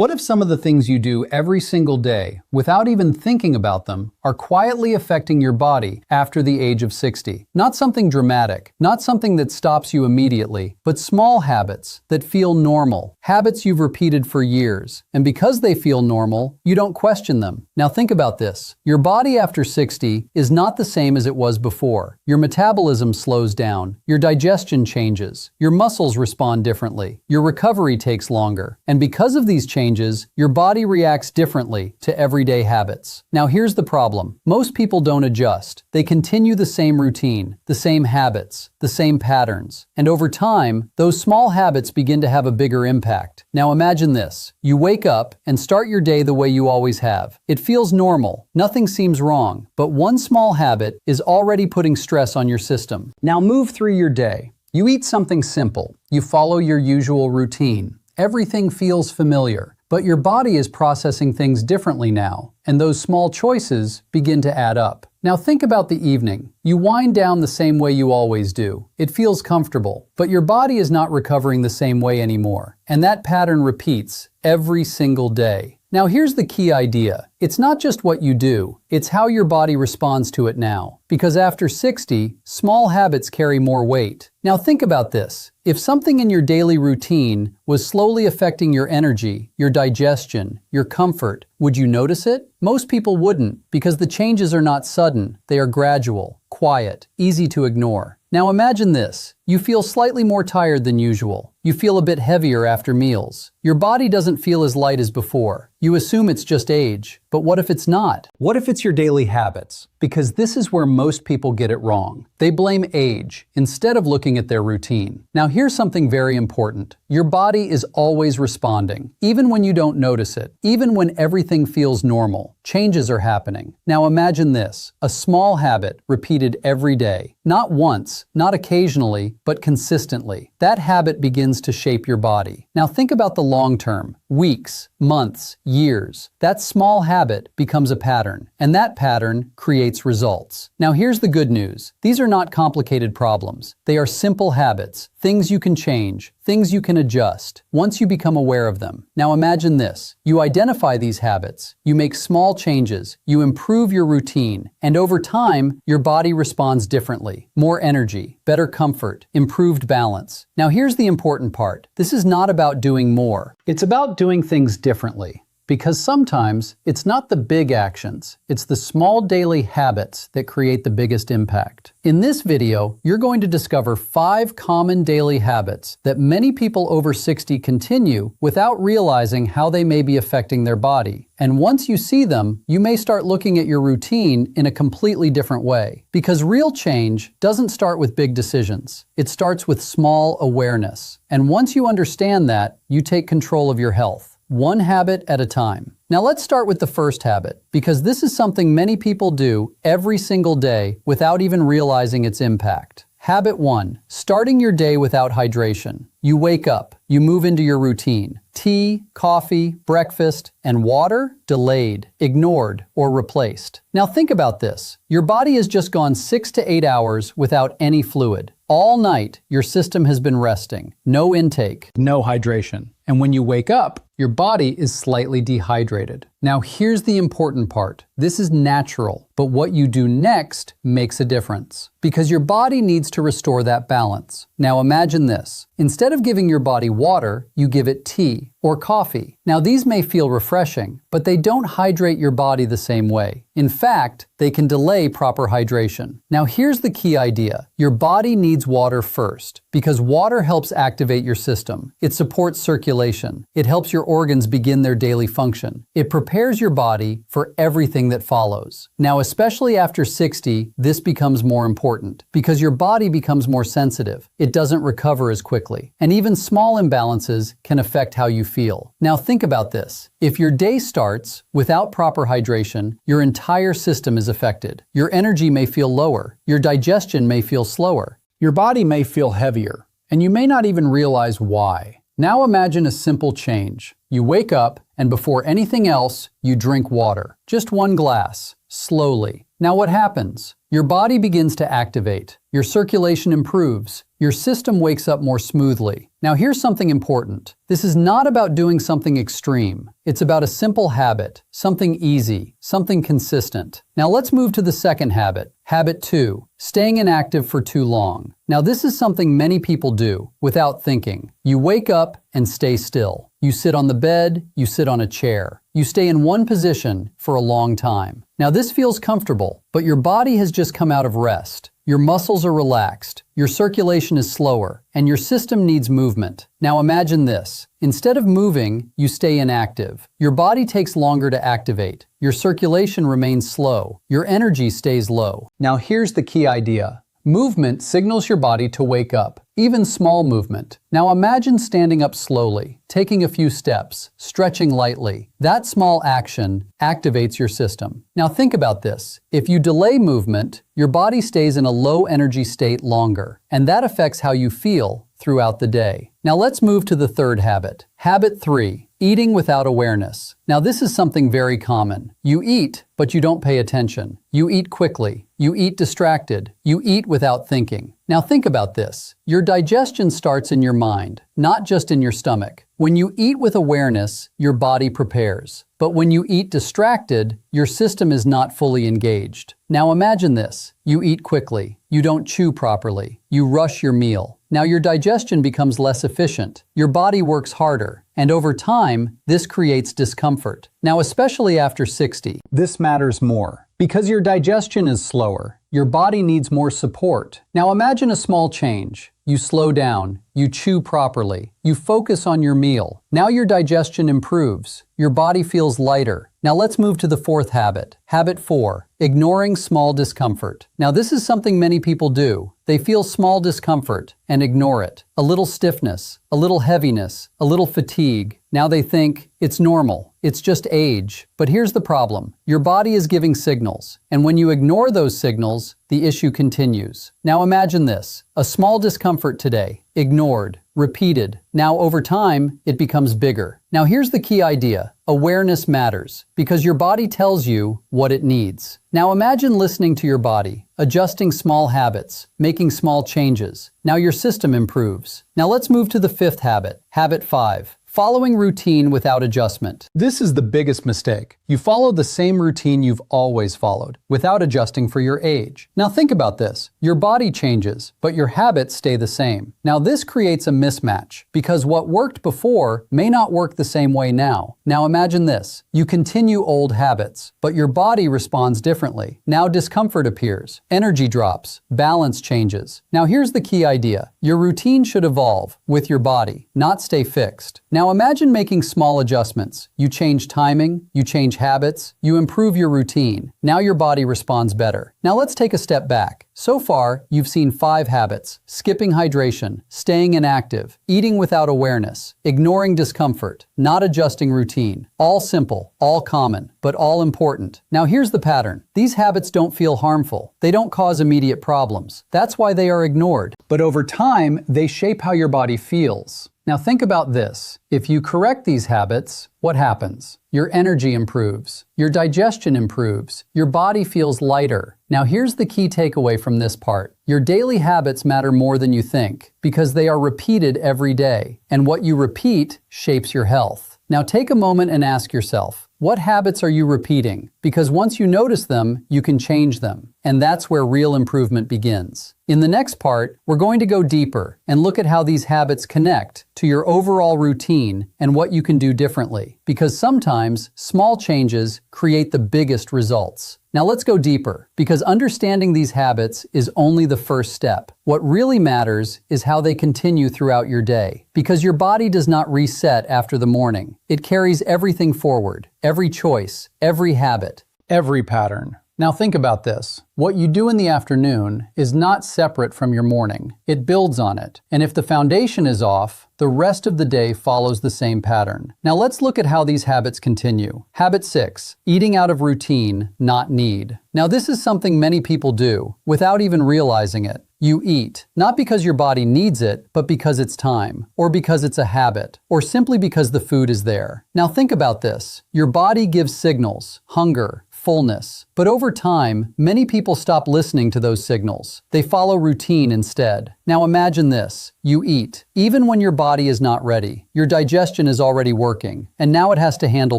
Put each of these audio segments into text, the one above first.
What if some of the things you do every single day, without even thinking about them, are quietly affecting your body after the age of 60? Not something dramatic, not something that stops you immediately, but small habits that feel normal, habits you've repeated for years. And because they feel normal, you don't question them. Now think about this. Your body after 60 is not the same as it was before. Your metabolism slows down, your digestion changes, your muscles respond differently, your recovery takes longer. And because of these changes, your body reacts differently to everyday habits. Now here's the problem. Most people don't adjust. They continue the same routine, the same habits, the same patterns. And over time, those small habits begin to have a bigger impact. Now imagine this. You wake up and start your day the way you always have. It feels normal. Nothing seems wrong. But one small habit is already putting stress on your system. Now move through your day. You eat something simple. You follow your usual routine. Everything feels familiar. But your body is processing things differently now, and those small choices begin to add up. Now think about the evening. You wind down the same way you always do. It feels comfortable, but your body is not recovering the same way anymore. And that pattern repeats every single day. Now here's the key idea. It's not just what you do, it's how your body responds to it now. Because after 60, small habits carry more weight. Now think about this. If something in your daily routine was slowly affecting your energy, your digestion, your comfort, would you notice it? Most people wouldn't, because the changes are not sudden, they are gradual, quiet, easy to ignore. Now imagine this. You feel slightly more tired than usual. You feel a bit heavier after meals. Your body doesn't feel as light as before. You assume it's just age, but what if it's not? What if it's your daily habits? Because this is where most people get it wrong. They blame age instead of looking at their routine. Now here's something very important. Your body is always responding, even when you don't notice it, even when everything feels normal. Changes are happening. Now imagine this, a small habit repeated every day, not once, not occasionally, but consistently. That habit begins to shape your body. Now think about the long term, weeks, months, years. That small habit becomes a pattern, and that pattern creates results. Now here's the good news. These are not complicated problems. They are simple habits, things you can change, things you can adjust, once you become aware of them. Now imagine this. You identify these habits, you make small changes, you improve your routine, and over time, your body responds differently. More energy, better comfort, improved balance. Now here's the important part. This is not about doing more. It's about doing things differently. Because sometimes it's not the big actions, it's the small daily habits that create the biggest impact. In this video, you're going to discover 5 common daily habits that many people over 60 continue without realizing how they may be affecting their body. And once you see them, you may start looking at your routine in a completely different way. Because real change doesn't start with big decisions. It starts with small awareness. And once you understand that, you take control of your health. One habit at a time. Now let's start with the first habit, because this is something many people do every single day without even realizing its impact. Habit 1. Starting your day without hydration. You wake up, you move into your routine. Tea, coffee, breakfast, and water? Delayed, ignored, or replaced. Now think about this. Your body has just gone 6 to 8 hours without any fluid. All night, your system has been resting. No intake, no hydration. And when you wake up, your body is slightly dehydrated. Now here's the important part. This is natural, but what you do next makes a difference. Because your body needs to restore that balance. Now imagine this. Instead of giving your body water, you give it tea or coffee. Now these may feel refreshing, but they don't hydrate your body the same way. In fact, they can delay proper hydration. Now here's the key idea. Your body needs water first, because water helps activate your system. It supports circulation. It helps your organs begin their daily function. It prepares your body for everything that follows. Now, especially after 60, this becomes more important, because your body becomes more sensitive. It doesn't recover as quickly. And even small imbalances can affect how you feel. Now think about this. If your day starts without proper hydration, your entire system is affected. Your energy may feel lower. Your digestion may feel slower. Your body may feel heavier, and you may not even realize why. Now imagine a simple change. You wake up, and before anything else, you drink water. Just one glass, slowly. Now what happens? Your body begins to activate. Your circulation improves. Your system wakes up more smoothly. Now here's something important. This is not about doing something extreme. It's about a simple habit, something easy, something consistent. Now let's move to the second habit. Habit 2, staying inactive for too long. Now this is something many people do without thinking. You wake up and stay still. You sit on the bed, you sit on a chair. You stay in one position for a long time. Now this feels comfortable, but your body has just come out of rest. Your muscles are relaxed, your circulation is slower, and your system needs movement. Now imagine this. Instead of moving, you stay inactive. Your body takes longer to activate. Your circulation remains slow. Your energy stays low. Now here's the key idea. Movement signals your body to wake up, even small movement. Now imagine standing up slowly, taking a few steps, stretching lightly. That small action activates your system. Now think about this. If you delay movement, your body stays in a low energy state longer, and that affects how you feel throughout the day. Now let's move to the third habit. Habit 3, eating without awareness. Now this is something very common. You eat, but you don't pay attention. You eat quickly. You eat distracted. You eat without thinking. Now think about this. Your digestion starts in your mind, not just in your stomach. When you eat with awareness, your body prepares. But when you eat distracted, your system is not fully engaged. Now imagine this. You eat quickly. You don't chew properly. You rush your meal. Now your digestion becomes less efficient. Your body works harder. And over time, this creates discomfort. Now especially after 60, this matters more. Because your digestion is slower, your body needs more support. Now imagine a small change. You slow down, you chew properly, you focus on your meal. Now your digestion improves. Your body feels lighter. Now let's move to the fourth habit. Habit 4, ignoring small discomfort. Now this is something many people do. They feel small discomfort and ignore it. A little stiffness, a little heaviness, a little fatigue. Now they think it's normal. It's just age. But here's the problem. Your body is giving signals, and when you ignore those signals, the issue continues. Now imagine this. A small discomfort today, ignored, repeated. Now over time, it becomes bigger. Now here's the key idea. Awareness matters because your body tells you what it needs. Now imagine listening to your body, adjusting small habits, making small changes. Now your system improves. Now let's move to the fifth habit. Habit 5. Following routine without adjustment. This is the biggest mistake. You follow the same routine you've always followed, without adjusting for your age. Now think about this. Your body changes, but your habits stay the same. Now this creates a mismatch, because what worked before may not work the same way now. Now imagine this. You continue old habits, but your body responds differently. Now discomfort appears, energy drops, balance changes. Now here's the key idea. Your routine should evolve with your body, not stay fixed. Now imagine making small adjustments. You change timing, you change habits, you improve your routine. Now your body responds better. Now let's take a step back. So far, you've seen 5 habits: skipping hydration, staying inactive, eating without awareness, ignoring discomfort, not adjusting routine. All simple, all common, but all important. Now here's the pattern. These habits don't feel harmful. They don't cause immediate problems. That's why they are ignored. But over time, they shape how your body feels. Now think about this. If you correct these habits, what happens? Your energy improves. Your digestion improves. Your body feels lighter. Now here's the key takeaway from this part. Your daily habits matter more than you think because they are repeated every day. And what you repeat shapes your health. Now take a moment and ask yourself, what habits are you repeating? Because once you notice them, you can change them. And that's where real improvement begins. In the next part, we're going to go deeper and look at how these habits connect to your overall routine and what you can do differently. Because sometimes small changes create the biggest results. Now let's go deeper, because understanding these habits is only the first step. What really matters is how they continue throughout your day. Because your body does not reset after the morning. It carries everything forward, every choice, every habit, every pattern. Now think about this. What you do in the afternoon is not separate from your morning. It builds on it. And if the foundation is off, the rest of the day follows the same pattern. Now let's look at how these habits continue. Habit 6, eating out of routine, not need. Now this is something many people do without even realizing it. You eat, not because your body needs it, but because it's time, or because it's a habit, or simply because the food is there. Now think about this. Your body gives signals: hunger, fullness. But over time, many people stop listening to those signals. They follow routine instead. Now imagine this. You eat. Even when your body is not ready, your digestion is already working, and now it has to handle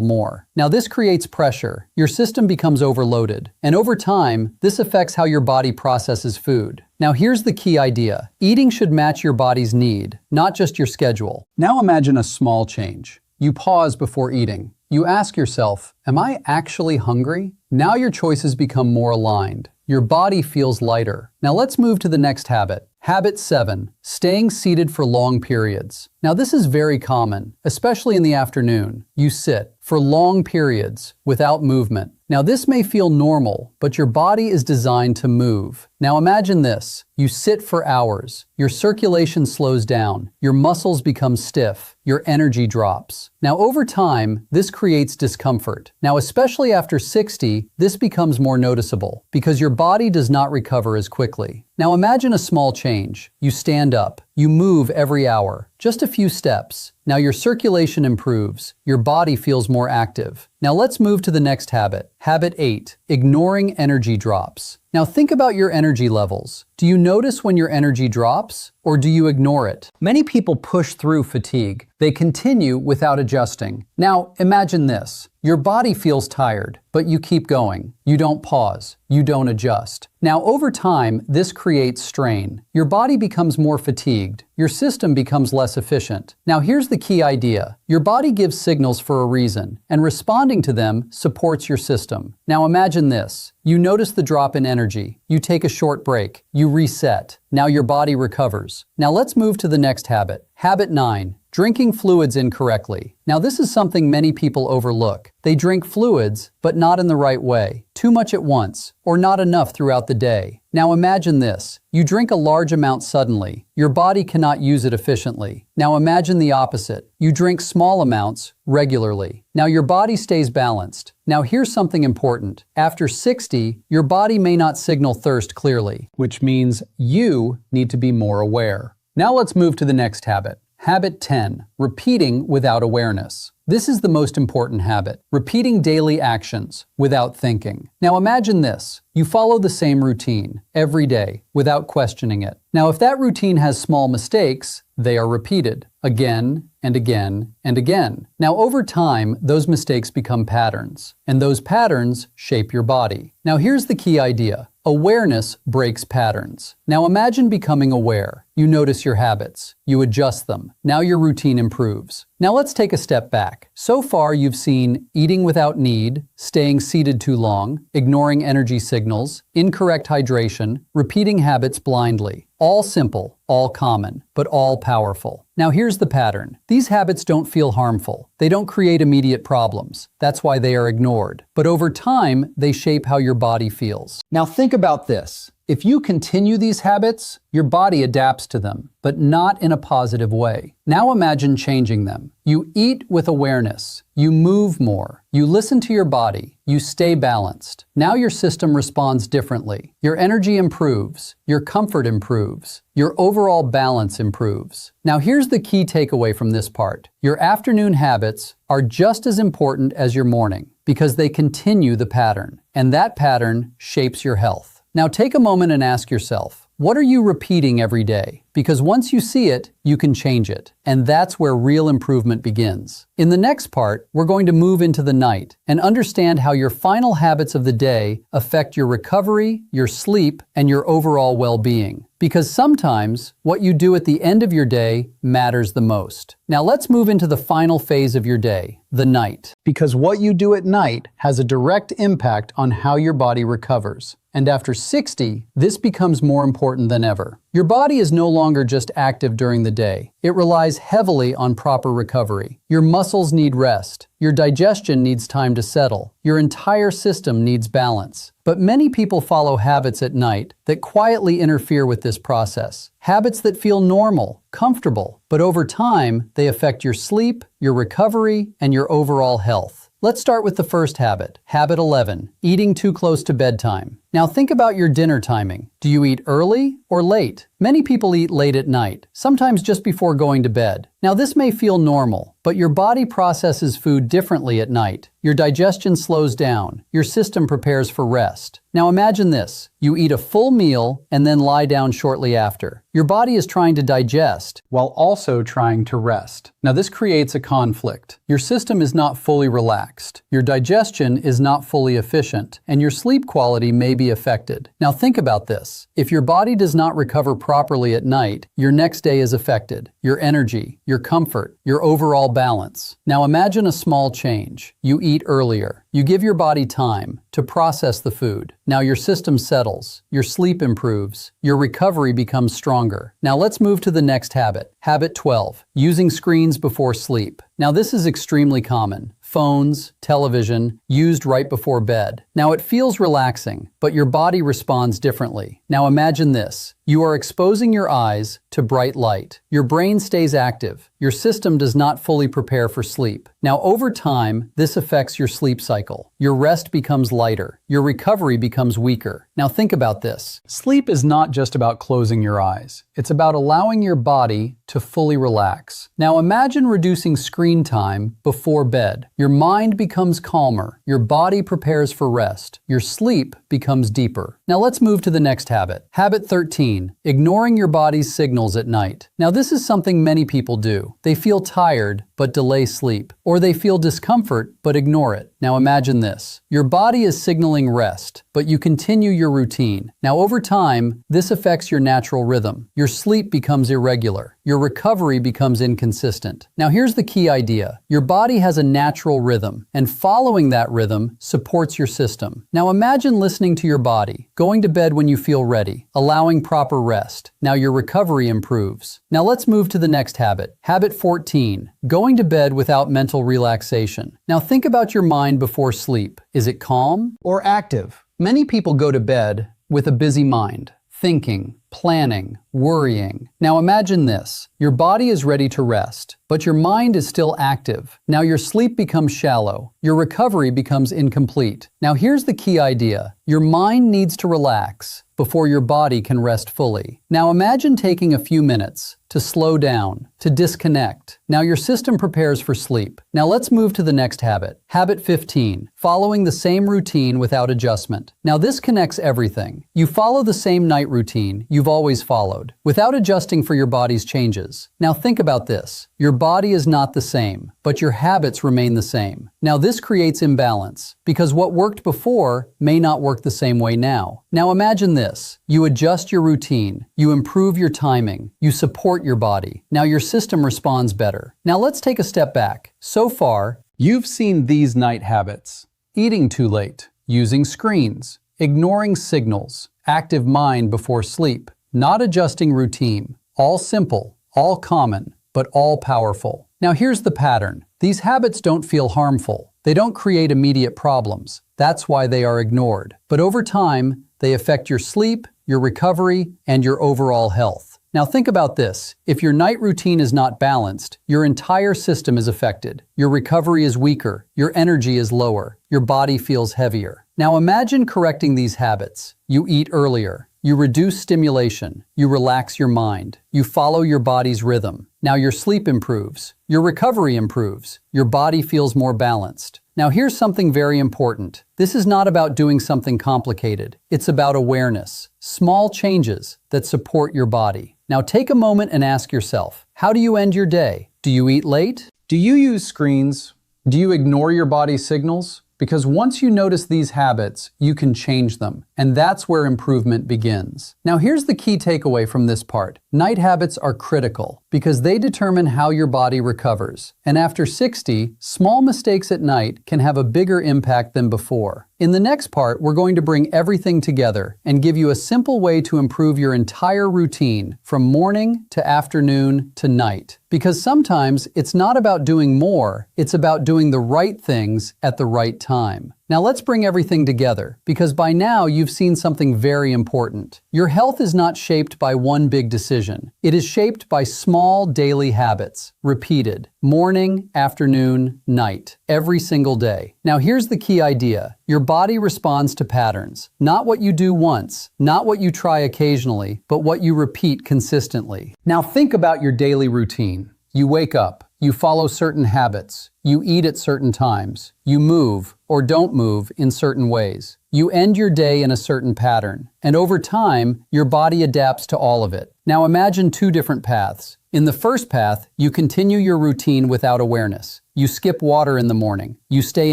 more. Now this creates pressure. Your system becomes overloaded. And over time, this affects how your body processes food. Now here's the key idea. Eating should match your body's need, not just your schedule. Now imagine a small change. You pause before eating. You ask yourself, am I actually hungry? Now your choices become more aligned. Your body feels lighter. Now let's move to the next habit. Habit 7, staying seated for long periods. Now this is very common, especially in the afternoon. You sit for long periods without movement. Now this may feel normal, but your body is designed to move. Now imagine this. You sit for hours. Your circulation slows down. Your muscles become stiff. Your energy drops. Now over time, this creates discomfort. Now especially after 60, this becomes more noticeable because your body does not recover as quickly. Now imagine a small change. You stand up. You move every hour. Just a few steps. Now your circulation improves. Your body feels more active. Now let's move to the next habit. Habit 8, ignoring energy drops. Now think about your energy levels. Do you notice when your energy drops, or do you ignore it? Many people push through fatigue. They continue without adjusting. Now imagine this. Your body feels tired, but you keep going. You don't pause. You don't adjust. Now over time, this creates strain. Your body becomes more fatigued. Your system becomes less efficient. Now here's the key idea. Your body gives signals for a reason, and responding to them supports your system. Now imagine this. You notice the drop in energy. You take a short break. You reset. Now your body recovers. Now let's move to the next habit. Habit 9. Drinking fluids incorrectly. Now this is something many people overlook. They drink fluids, but not in the right way. Too much at once, or not enough throughout the day. Now imagine this. You drink a large amount suddenly. Your body cannot use it efficiently. Now imagine the opposite. You drink small amounts regularly. Now your body stays balanced. Now here's something important. After 60, your body may not signal thirst clearly, which means you need to be more aware. Now let's move to the next habit. Habit 10, repeating without awareness. This is the most important habit, repeating daily actions without thinking. Now imagine this. You follow the same routine every day without questioning it. Now if that routine has small mistakes, they are repeated again and again and again. Now over time, those mistakes become patterns, and those patterns shape your body. Now here's the key idea. Awareness breaks patterns. Now imagine becoming aware. You notice your habits. You adjust them. Now your routine improves. Now let's take a step back. So far you've seen eating without need, staying seated too long, ignoring energy signals, incorrect hydration, repeating habits blindly. All simple, all common, but all powerful. Now here's the pattern. These habits don't feel harmful. They don't create immediate problems. That's why they are ignored. But over time, they shape how your body feels. Now think about this. If you continue these habits, your body adapts to them, but not in a positive way. Now imagine changing them. You eat with awareness. You move more. You listen to your body. You stay balanced. Now your system responds differently. Your energy improves. Your comfort improves. Your overall balance improves. Now here's the key takeaway from this part. Your afternoon habits are just as important as your morning because they continue the pattern, and that pattern shapes your health. Now take a moment and ask yourself, what are you repeating every day? Because once you see it, you can change it. And that's where real improvement begins. In the next part, we're going to move into the night and understand how your final habits of the day affect your recovery, your sleep, and your overall well-being. Because sometimes what you do at the end of your day matters the most. Now let's move into the final phase of your day, the night. Because what you do at night has a direct impact on how your body recovers. And after 60, this becomes more important than ever. Your body is no longer just active during the day. It relies heavily on proper recovery. Your muscles need rest. Your digestion needs time to settle. Your entire system needs balance. But many people follow habits at night that quietly interfere with this process. Habits that feel normal, comfortable, but over time, they affect your sleep, your recovery, and your overall health. Let's start with the first habit. Habit 11, eating too close to bedtime. Now think about your dinner timing. Do you eat early or late? Many people eat late at night, sometimes just before going to bed. Now this may feel normal, but your body processes food differently at night. Your digestion slows down. Your system prepares for rest. Now imagine this. You eat a full meal and then lie down shortly after. Your body is trying to digest while also trying to rest. Now this creates a conflict. Your system is not fully relaxed. Your digestion is not fully efficient, and your sleep quality may be affected. Now think about this. If your body does not recover properly at night, your next day is affected. Your energy, your comfort, your overall balance. Now imagine a small change. You eat earlier. You give your body time to process the food. Now your system settles, your sleep improves, your recovery becomes stronger. Now let's move to the next habit. Habit 12, using screens before sleep. Now this is extremely common. Phones, television, used right before bed. Now it feels relaxing, but your body responds differently. Now imagine this. You are exposing your eyes to bright light. Your brain stays active. Your system does not fully prepare for sleep. Now over time, this affects your sleep cycle. Your rest becomes lighter. Your recovery becomes weaker. Now think about this. Sleep is not just about closing your eyes. It's about allowing your body to fully relax. Now imagine reducing screen time before bed. Your mind becomes calmer. Your body prepares for rest. Your sleep becomes deeper. Now let's move to the next habit. Habit 13, ignoring your body's signals at night. Now this is something many people do. They feel tired but delay sleep, or they feel discomfort but ignore it. Now imagine this. Your body is signaling rest, but you continue your routine. Now over time, this affects your natural rhythm. Your sleep becomes irregular. Your recovery becomes inconsistent. Now here's the key idea. Your body has a natural rhythm, and following that rhythm supports your system. Now imagine listening to your body, going to bed when you feel ready, allowing proper rest. Now your recovery improves. Now let's move to the next habit. Habit 14, going to bed without mental relaxation. Now think about your mind before sleep. Is it calm or active? Many people go to bed with a busy mind, thinking, planning, worrying. Now imagine this. Your body is ready to rest, but your mind is still active. Now your sleep becomes shallow. Your recovery becomes incomplete. Now here's the key idea. Your mind needs to relax before your body can rest fully. Now imagine taking a few minutes to slow down, to disconnect. Now your system prepares for sleep. Now let's move to the next habit. Habit 15, following the same routine without adjustment. Now this connects everything. You follow the same night routine you've always followed, without adjusting for your body's changes. Now think about this. Your body is not the same, but your habits remain the same. Now this creates imbalance, because what worked before may not work the same way now. Now imagine this. You adjust your routine, you improve your timing, you support your body. Now your system responds better. Now let's take a step back. So far, you've seen these night habits: eating too late, using screens, ignoring signals, active mind before sleep, not adjusting routine. All simple, all common, but all powerful. Now here's the pattern. These habits don't feel harmful. They don't create immediate problems. That's why they are ignored. But over time, they affect your sleep, your recovery, and your overall health. Now think about this. If your night routine is not balanced, your entire system is affected. Your recovery is weaker, your energy is lower, your body feels heavier. Now imagine correcting these habits. You eat earlier. You reduce stimulation. You relax your mind. You follow your body's rhythm. Now your sleep improves. Your recovery improves. Your body feels more balanced. Now here's something very important. This is not about doing something complicated. It's about awareness. Small changes that support your body. Now take a moment and ask yourself, how do you end your day? Do you eat late? Do you use screens? Do you ignore your body's signals? Because once you notice these habits, you can change them. And that's where improvement begins. Now here's the key takeaway from this part. Night habits are critical because they determine how your body recovers. And after 60, small mistakes at night can have a bigger impact than before. In the next part, we're going to bring everything together and give you a simple way to improve your entire routine from morning to afternoon to night. Because sometimes it's not about doing more, it's about doing the right things at the right time. Now let's bring everything together, because by now you've seen something very important. Your health is not shaped by one big decision. It is shaped by small daily habits, repeated, morning, afternoon, night, every single day. Now here's the key idea. Your body responds to patterns, not what you do once, not what you try occasionally, but what you repeat consistently. Now think about your daily routine. You wake up, you follow certain habits, you eat at certain times, you move or don't move in certain ways. You end your day in a certain pattern, and over time, your body adapts to all of it. Now imagine two different paths. In the first path, you continue your routine without awareness. You skip water in the morning. You stay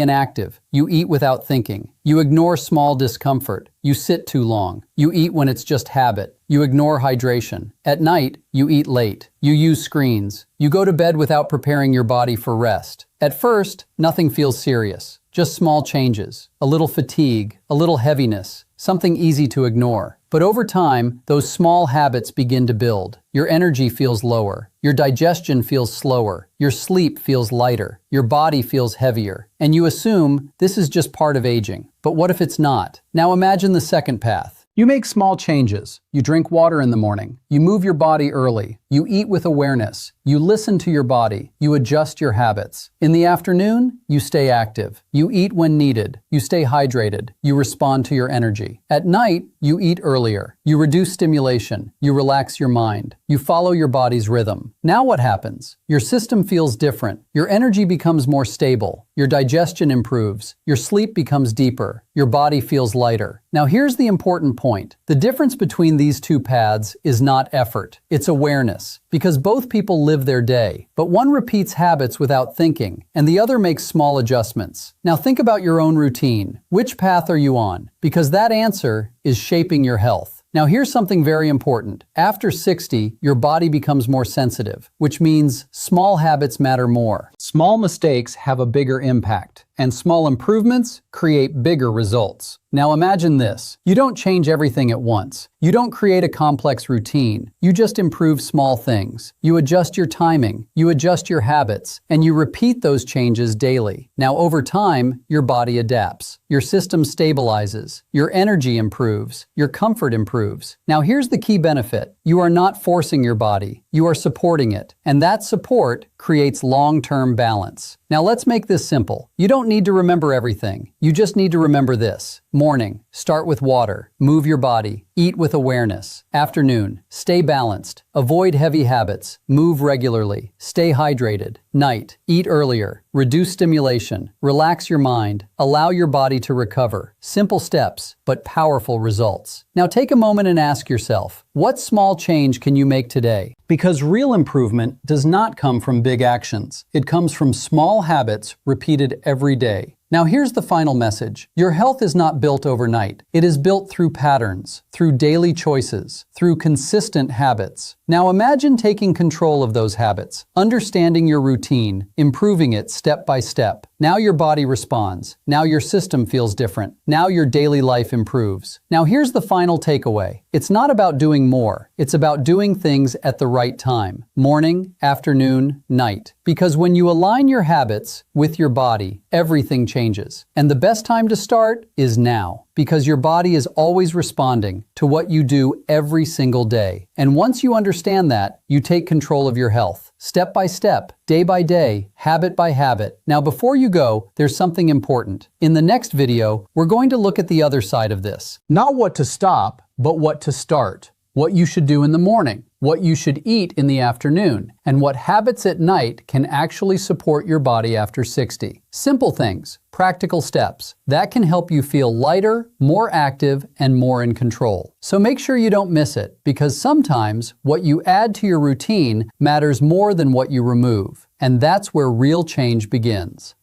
inactive. You eat without thinking. You ignore small discomfort. You sit too long. You eat when it's just habit. You ignore hydration. At night, you eat late. You use screens. You go to bed without preparing your body for rest. At first, nothing feels serious. Just small changes, a little fatigue, a little heaviness, something easy to ignore. But over time, those small habits begin to build. Your energy feels lower. Your digestion feels slower. Your sleep feels lighter. Your body feels heavier. And you assume this is just part of aging. But what if it's not? Now imagine the second path. You make small changes. You drink water in the morning. You move your body early. You eat with awareness. You listen to your body. You adjust your habits. In the afternoon, you stay active. You eat when needed. You stay hydrated. You respond to your energy. At night, you eat earlier. You reduce stimulation. You relax your mind. You follow your body's rhythm. Now what happens? Your system feels different. Your energy becomes more stable. Your digestion improves. Your sleep becomes deeper. Your body feels lighter. Now here's the important point. The difference between these two paths is not effort. It's awareness. Because both people live their day. But one repeats habits without thinking, and the other makes small adjustments. Now think about your own routine. Which path are you on? Because that answer is shaping your health. Now here's something very important. After 60, your body becomes more sensitive, which means small habits matter more. Small mistakes have a bigger impact, and small improvements create bigger results. Now imagine this. You don't change everything at once. You don't create a complex routine. You just improve small things. You adjust your timing. You adjust your habits, and you repeat those changes daily. Now over time, your body adapts. Your system stabilizes. Your energy improves. Your comfort improves. Now here's the key benefit. You are not forcing your body. You are supporting it. And that support creates long-term balance. Now let's make this simple. You don't need to remember everything. You just need to remember this. Morning, start with water. Move your body. Eat with awareness. Afternoon, stay balanced. Avoid heavy habits. Move regularly. Stay hydrated. Night, eat earlier. Reduce stimulation. Relax your mind. Allow your body to recover. Simple steps, but powerful results. Now take a moment and ask yourself, what small change can you make today? Because real improvement does not come from big actions. It comes from small habits repeated every day. Now here's the final message. Your health is not built overnight. It is built through patterns, through daily choices, through consistent habits. Now imagine taking control of those habits, understanding your routine, improving it step by step. Now your body responds. Now your system feels different. Now your daily life improves. Now here's the final takeaway. It's not about doing more. It's about doing things at the right time. Morning, afternoon, night. Because when you align your habits with your body, everything changes. And the best time to start is now. Because your body is always responding to what you do every single day. And once you understand that, you take control of your health. Step by step, day by day, habit by habit. Now before you go, there's something important. In the next video, we're going to look at the other side of this. Not what to stop, but what to start. What you should do in the morning, what you should eat in the afternoon, and what habits at night can actually support your body after 60. Simple things, practical steps, that can help you feel lighter, more active, and more in control. So make sure you don't miss it, because sometimes what you add to your routine matters more than what you remove. And that's where real change begins.